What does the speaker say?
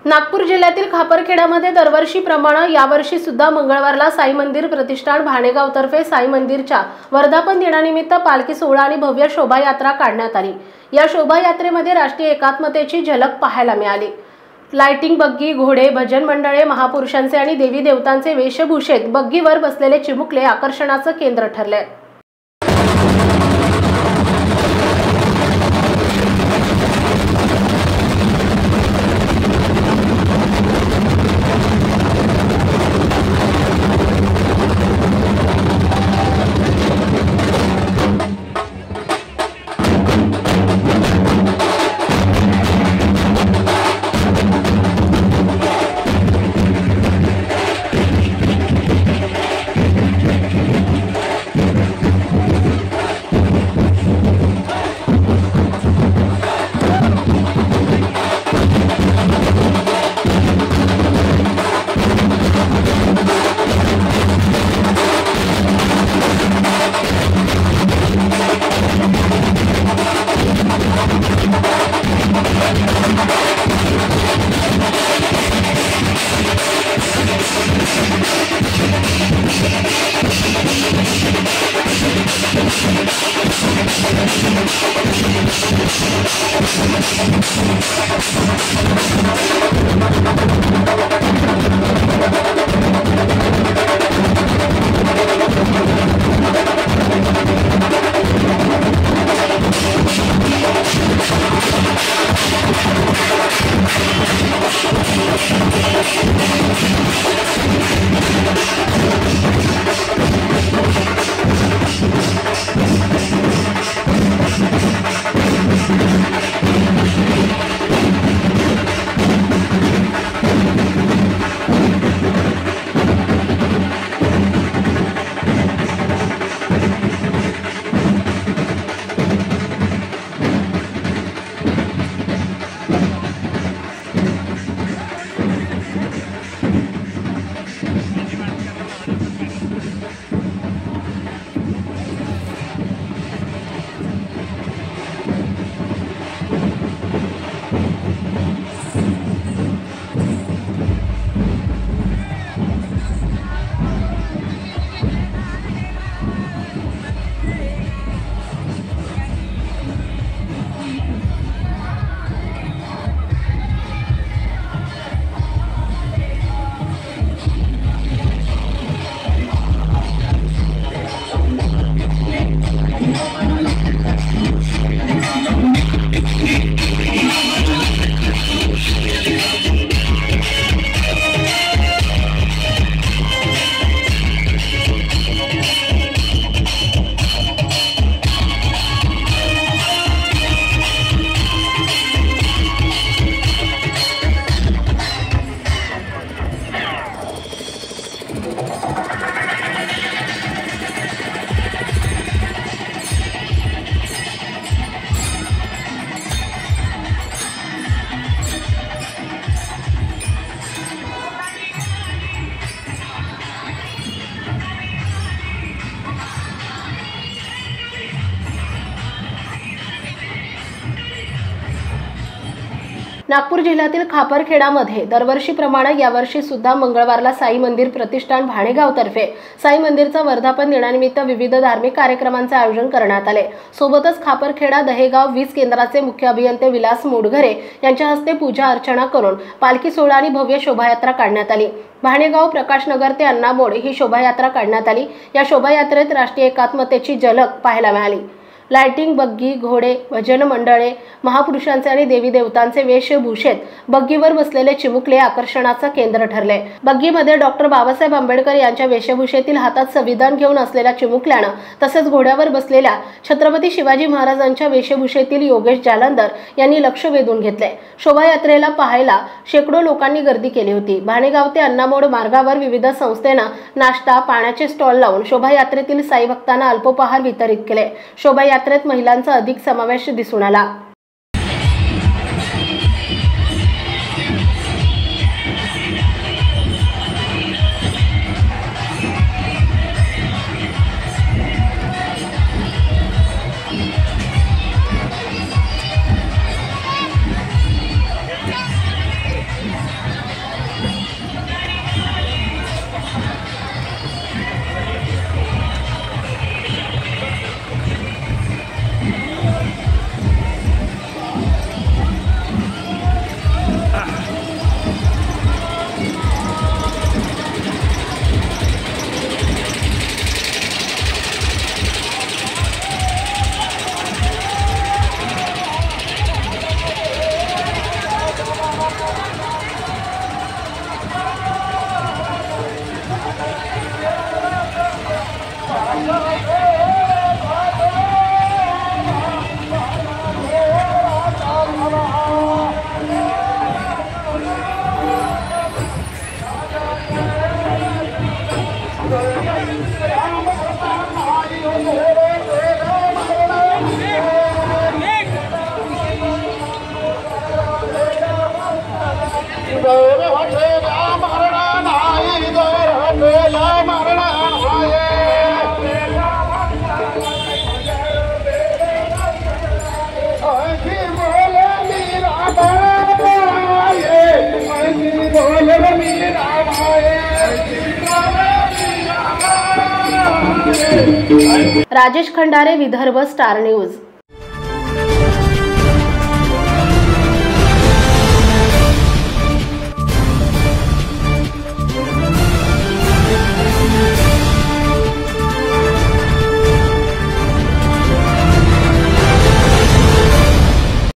नागपूर जिल्ह्यातील खापरखेडामध्ये दरवर्षीप्रमाणे यावर्षी सुद्धा मंगळवारला साई मंदिर प्रतिष्ठान भाणेगाव तर्फे साई मंदिरच्या वर्धापन दिनानिमित्त पालखी सोहळा आणि भव्य शोभायात्रा काढण्यात आली। या शोभायात्रेमध्ये राष्ट्रीय एकात्मतेची झलक पाहायला मिळाली। लाइटिंग, बग्गी, घोडे, भजन मंडळे, महापुरुषांचे आणि देवी देवतांचे वेशभूषेत बग्गीवर बसलेले चिमुकले आकर्षणाचं केंद्र ठरले। नागपूर जिल्ह्यातील खापरखेडामध्ये दरवर्षीप्रमाणे यावर्षी सुद्धा मंगळवारला साई मंदिर प्रतिष्ठान भाणेगाव तर्फे साई मंदिरचा वर्धापन दिनानिमित्त विविध धार्मिक कार्यक्रमांचे आयोजन करण्यात आले। सोबतच खापरखेडा दहेगाव वीज केंद्राचे मुख्य अभियंते विलास मोडघरे यांच्या हस्ते पूजा अर्चना करून पालखी सोहळा आणि भव्य शोभायात्रा काढण्यात आली। भाणेगाव प्रकाशनगर ते अण्णामोड ही शोभायात्रा काढण्यात आली। या शोभायात्रेत राष्ट्रीय एकात्मतेची झलक पाहायला मिळाली। लाइटिंग, बग्गी, घोडे, भजन मंडळे, महापुरुषांचे आणि देवी देवतांचे वेशभूषेत बग्गीवर बसलेले चिमुकले आकर्षणाचं केंद्र ठरले। बग्गीमध्ये डॉक्टर बाबासाहेब आंबेडकर यांच्या वेशभूषेतील हातात संविधान घेऊन असलेल्या चिमुकल्यानं तसेच घोड्यावर बसलेल्या छत्रपती शिवाजी महाराजांच्या वेशभूषेतील योगेश जालंधर यांनी लक्ष वेधून घेतले। शोभायात्रेला पाहायला शेकडो लोकांनी गर्दी केली होती। भाणेगाव ते अण्णामोड मार्गावर विविध संस्थेनं नाश्ता, पाण्याचे स्टॉल लावून शोभायात्रेतील साई भक्तांना अल्पोपहार वितरित केले। शोभायात्रेत महिलांचा अधिक समावेश दिसून आला। Rajesh Khandare, Vidarbha star news.